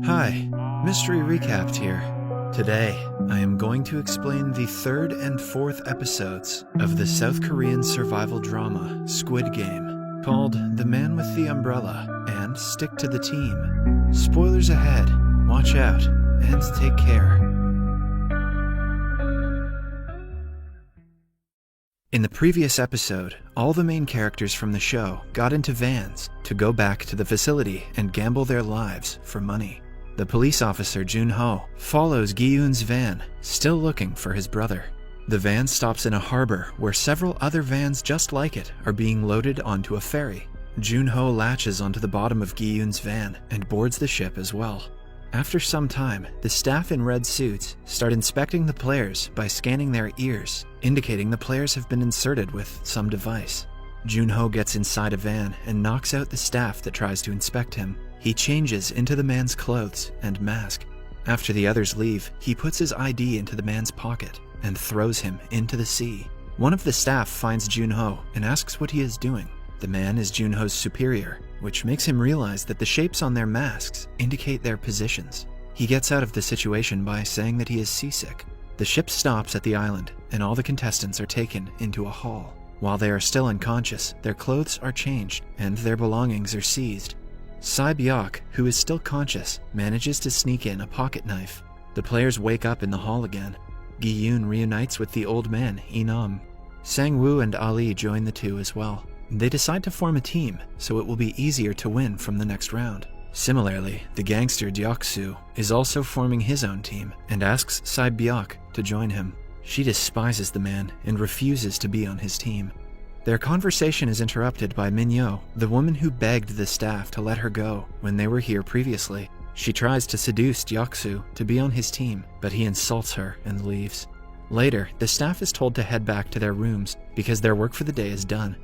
Hi, Mystery Recapped here. Today, I am going to explain the third and fourth episodes of the South Korean survival drama Squid Game, called The Man with the Umbrella and Stick to the Team. Spoilers ahead, watch out, and take care. In the previous episode, all the main characters from the show got into vans to go back to the facility and gamble their lives for money. The police officer Jun-ho follows Gi-yoon's van, still looking for his brother. The van stops in a harbor where several other vans just like it are being loaded onto a ferry. Jun-ho latches onto the bottom of Gi-yoon's van and boards the ship as well. After some time, the staff in red suits start inspecting the players by scanning their ears, indicating the players have been inserted with some device. Jun-ho gets inside a van and knocks out the staff that tries to inspect him. He changes into the man's clothes and mask. After the others leave, he puts his ID into the man's pocket and throws him into the sea. One of the staff finds Jun-ho and asks what he is doing. The man is Jun-ho's superior, which makes him realize that the shapes on their masks indicate their positions. He gets out of the situation by saying that he is seasick. The ship stops at the island, and all the contestants are taken into a hall. While they are still unconscious, their clothes are changed, and their belongings are seized. Sae-byok, who is still conscious, manages to sneak in a pocket knife. The players wake up in the hall again. Gi-yoon reunites with the old man, Inam. Sang-woo and Ali join the two as well. They decide to form a team, so it will be easier to win from the next round. Similarly, the gangster Deok-soo is also forming his own team and asks Sae-byok to join him. She despises the man and refuses to be on his team. Their conversation is interrupted by Min-yo, the woman who begged the staff to let her go when they were here previously. She tries to seduce Deok-soo to be on his team, but he insults her and leaves. Later, the staff is told to head back to their rooms because their work for the day is done.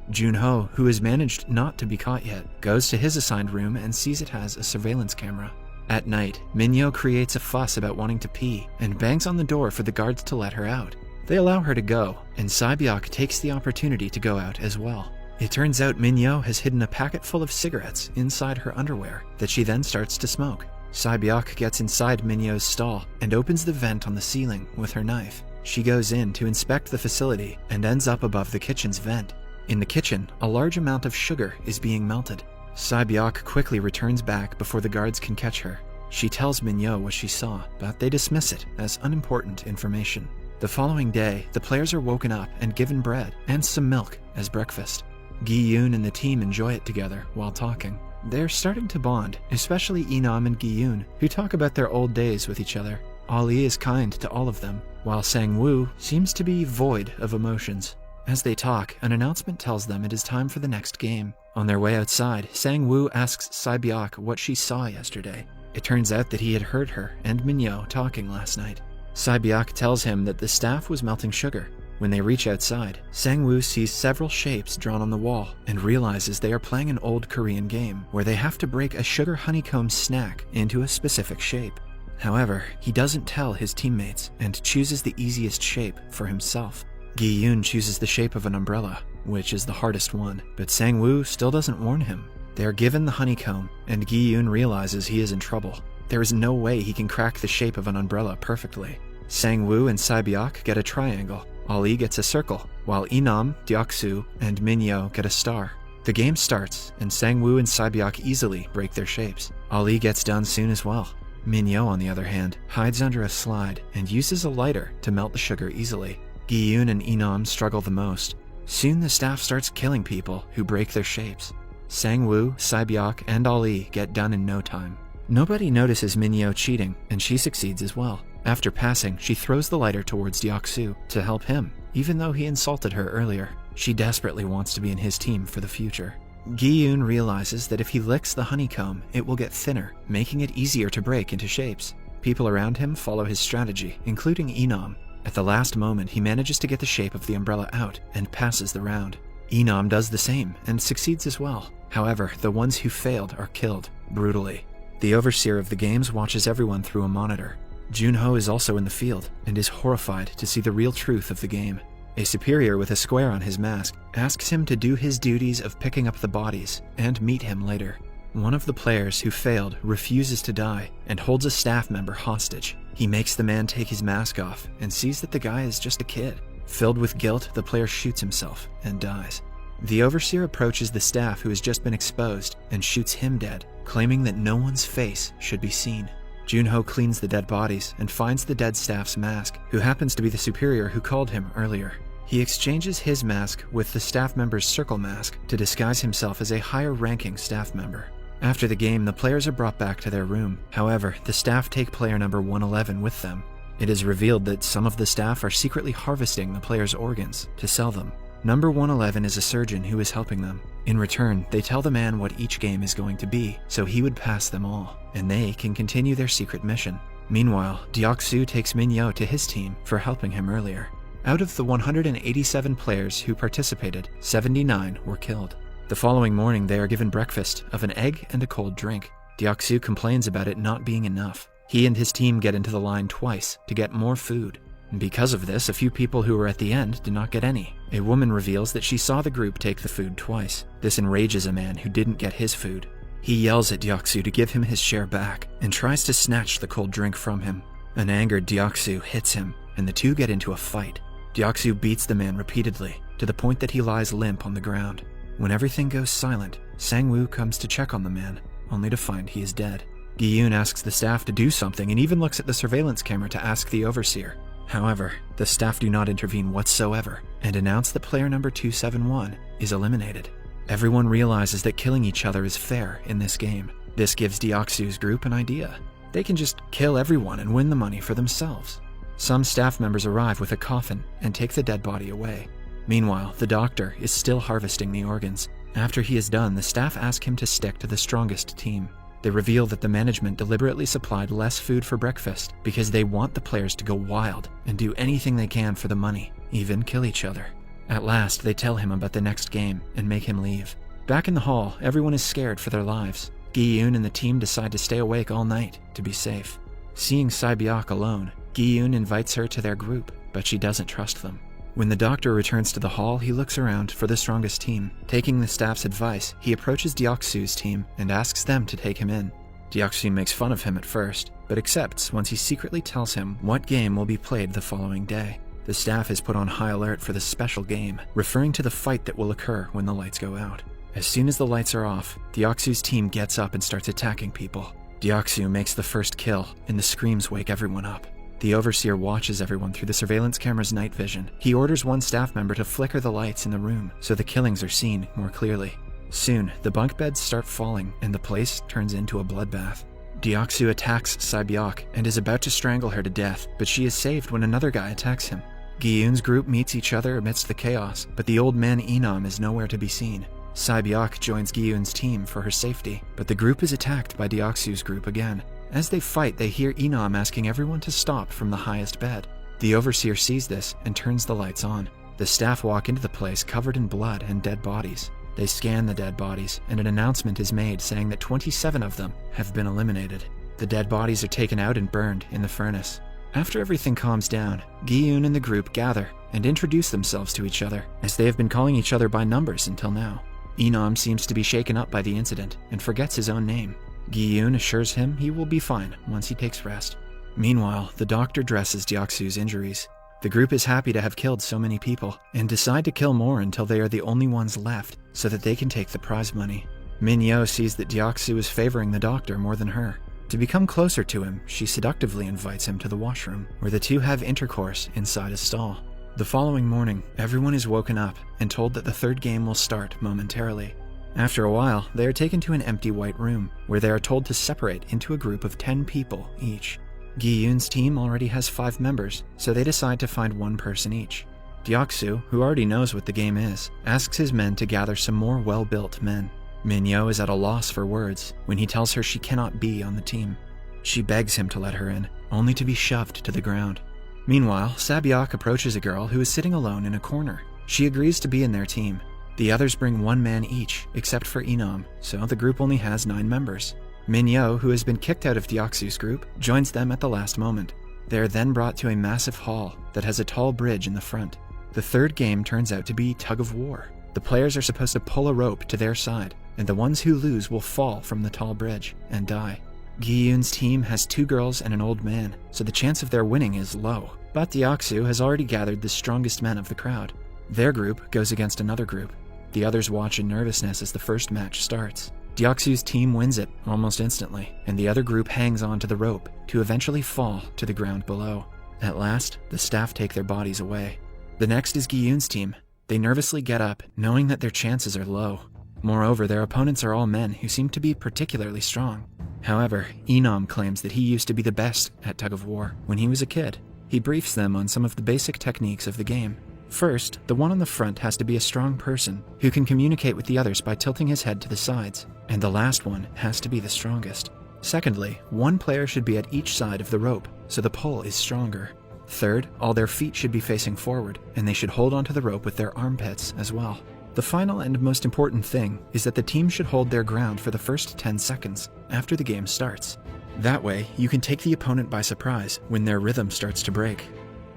Jun-ho, who has managed not to be caught yet, goes to his assigned room and sees it has a surveillance camera. At night, Min-yo creates a fuss about wanting to pee and bangs on the door for the guards to let her out. They allow her to go, and Sae-byok takes the opportunity to go out as well. It turns out Min-yo has hidden a packet full of cigarettes inside her underwear that she then starts to smoke. Sae-byok gets inside Min-yo's stall and opens the vent on the ceiling with her knife. She goes in to inspect the facility and ends up above the kitchen's vent. In the kitchen, a large amount of sugar is being melted. Sae-byok quickly returns back before the guards can catch her. She tells Min-yo what she saw, but they dismiss it as unimportant information. The following day, the players are woken up and given bread and some milk as breakfast. Gi-yoon and the team enjoy it together while talking. They're starting to bond, especially Inam and Gi-yoon, who talk about their old days with each other. Ali is kind to all of them, while Sang-woo seems to be void of emotions. As they talk, an announcement tells them it is time for the next game. On their way outside, Sang-woo asks Sae-byok what she saw yesterday. It turns out that he had heard her and Min-yo talking last night. Sae-byok tells him that the staff was melting sugar. When they reach outside, Sang-woo sees several shapes drawn on the wall and realizes they are playing an old Korean game where they have to break a sugar honeycomb snack into a specific shape. However, he doesn't tell his teammates and chooses the easiest shape for himself. Gi-yoon chooses the shape of an umbrella, which is the hardest one, but Sang-woo still doesn't warn him. They are given the honeycomb, and Gi-yoon realizes he is in trouble. There is no way he can crack the shape of an umbrella perfectly. Sang-woo and Sae-byok get a triangle, Ali gets a circle, while Inam, Deok-soo, and Min-yo get a star. The game starts, and Sang-woo and Sae-byok easily break their shapes. Ali gets done soon as well. Min-yo, on the other hand, hides under a slide and uses a lighter to melt the sugar easily. Gi-yoon and Inam struggle the most. Soon the staff starts killing people who break their shapes. Sang-woo, Sae-byok, and Ali get done in no time. Nobody notices Min-yo cheating, and she succeeds as well. After passing, she throws the lighter towards Deok-soo to help him, even though he insulted her earlier. She desperately wants to be in his team for the future. Gi-yoon realizes that if he licks the honeycomb, it will get thinner, making it easier to break into shapes. People around him follow his strategy, including Inam. At the last moment, he manages to get the shape of the umbrella out and passes the round. Inam does the same and succeeds as well. However, the ones who failed are killed brutally. The overseer of the games watches everyone through a monitor. Jun-ho is also in the field and is horrified to see the real truth of the game. A superior with a square on his mask asks him to do his duties of picking up the bodies and meet him later. One of the players who failed refuses to die and holds a staff member hostage. He makes the man take his mask off and sees that the guy is just a kid. Filled with guilt, the player shoots himself and dies. The overseer approaches the staff who has just been exposed and shoots him dead, claiming that no one's face should be seen. Junho cleans the dead bodies and finds the dead staff's mask, who happens to be the superior who called him earlier. He exchanges his mask with the staff member's circle mask to disguise himself as a higher-ranking staff member. After the game, the players are brought back to their room. However, the staff take player number 111 with them. It is revealed that some of the staff are secretly harvesting the players' organs to sell them. Number 111 is a surgeon who is helping them. In return, they tell the man what each game is going to be, so he would pass them all, and they can continue their secret mission. Meanwhile, Deoksu takes Minyo to his team for helping him earlier. Out of the 187 players who participated, 79 were killed. The following morning, they are given breakfast of an egg and a cold drink. Deoksu complains about it not being enough. He and his team get into the line twice to get more food. Because of this, a few people who were at the end did not get any. A woman reveals that she saw the group take the food twice. This enrages a man who didn't get his food. He yells at Deoksu to give him his share back and tries to snatch the cold drink from him. An angered Deoksu hits him, and the two get into a fight. Deoksu beats the man repeatedly, to the point that he lies limp on the ground. When everything goes silent, Sang-woo comes to check on the man, only to find he is dead. Gi-yoon asks the staff to do something and even looks at the surveillance camera to ask the overseer. However, the staff do not intervene whatsoever and announce that player number 271 is eliminated. Everyone realizes that killing each other is fair in this game. This gives Deoksu's group an idea. They can just kill everyone and win the money for themselves. Some staff members arrive with a coffin and take the dead body away. Meanwhile, the doctor is still harvesting the organs. After he is done, the staff ask him to stick to the strongest team. They reveal that the management deliberately supplied less food for breakfast because they want the players to go wild and do anything they can for the money, even kill each other. At last, they tell him about the next game and make him leave. Back in the hall, everyone is scared for their lives. Gi-yoon and the team decide to stay awake all night to be safe. Seeing Sae-byeok alone, Gi-yoon invites her to their group, but she doesn't trust them. When the doctor returns to the hall, he looks around for the strongest team. Taking the staff's advice, he approaches Deoksu's team and asks them to take him in. Deoksu makes fun of him at first, but accepts once he secretly tells him what game will be played the following day. The staff is put on high alert for the special game, referring to the fight that will occur when the lights go out. As soon as the lights are off, Deoksu's team gets up and starts attacking people. Deoksu makes the first kill, and the screams wake everyone up. The overseer watches everyone through the surveillance camera's night vision. He orders one staff member to flicker the lights in the room so the killings are seen more clearly. Soon, the bunk beds start falling and the place turns into a bloodbath. Deoksu attacks Sae-byeok and is about to strangle her to death, but she is saved when another guy attacks him. Gi-yoon's group meets each other amidst the chaos, but the old man Inam is nowhere to be seen. Sae-byeok joins Gi-yoon's team for her safety, but the group is attacked by Deoksu's group again. As they fight, they hear Inam asking everyone to stop from the highest bed. The overseer sees this and turns the lights on. The staff walk into the place covered in blood and dead bodies. They scan the dead bodies, and an announcement is made saying that 27 of them have been eliminated. The dead bodies are taken out and burned in the furnace. After everything calms down, Gi-yoon and the group gather and introduce themselves to each other, as they have been calling each other by numbers until now. Inam seems to be shaken up by the incident and forgets his own name. Gi-yoon assures him he will be fine once he takes rest. Meanwhile, the doctor dresses Deoksu's injuries. The group is happy to have killed so many people and decide to kill more until they are the only ones left so that they can take the prize money. Minyo sees that Deoksu is favoring the doctor more than her. To become closer to him, she seductively invites him to the washroom, where the two have intercourse inside a stall. The following morning, everyone is woken up and told that the third game will start momentarily. After a while, they are taken to an empty white room, where they are told to separate into a group of 10 people each. Gi-yoon's team already has 5 members, so they decide to find one person each. Deoksu, who already knows what the game is, asks his men to gather some more well-built men. Minyo is at a loss for words when he tells her she cannot be on the team. She begs him to let her in, only to be shoved to the ground. Meanwhile, Sae-byeok approaches a girl who is sitting alone in a corner. She agrees to be in their team. The others bring 1 man each, except for Inam, so the group only has 9 members. Minyo, who has been kicked out of Deoksu's group, joins them at the last moment. They are then brought to a massive hall that has a tall bridge in the front. The third game turns out to be tug of war. The players are supposed to pull a rope to their side, and the ones who lose will fall from the tall bridge and die. Gi-yoon's team has 2 girls and an old man, so the chance of their winning is low. But Deoksu has already gathered the strongest men of the crowd. Their group goes against another group. The others watch in nervousness as the first match starts. Deoksu's team wins it almost instantly, and the other group hangs on to the rope to eventually fall to the ground below. At last, the staff take their bodies away. The next is Gi-yoon's team. They nervously get up, knowing that their chances are low. Moreover, their opponents are all men who seem to be particularly strong. However, Inam claims that he used to be the best at tug-of-war when he was a kid. He briefs them on some of the basic techniques of the game. First, the one on the front has to be a strong person who can communicate with the others by tilting his head to the sides, and the last one has to be the strongest. Secondly, one player should be at each side of the rope, so the pull is stronger. Third, all their feet should be facing forward, and they should hold onto the rope with their armpits as well. The final and most important thing is that the team should hold their ground for the first 10 seconds after the game starts. That way, you can take the opponent by surprise when their rhythm starts to break.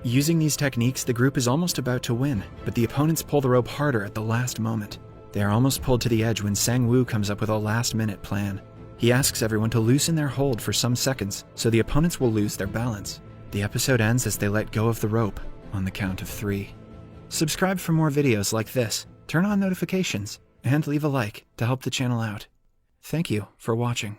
Using these techniques, the group is almost about to win, but the opponents pull the rope harder at the last moment. They are almost pulled to the edge when Sang-woo comes up with a last-minute plan. He asks everyone to loosen their hold for some seconds, so the opponents will lose their balance. The episode ends as they let go of the rope on the count of 3. Subscribe for more videos like this, turn on notifications, and leave a like to help the channel out. Thank you for watching.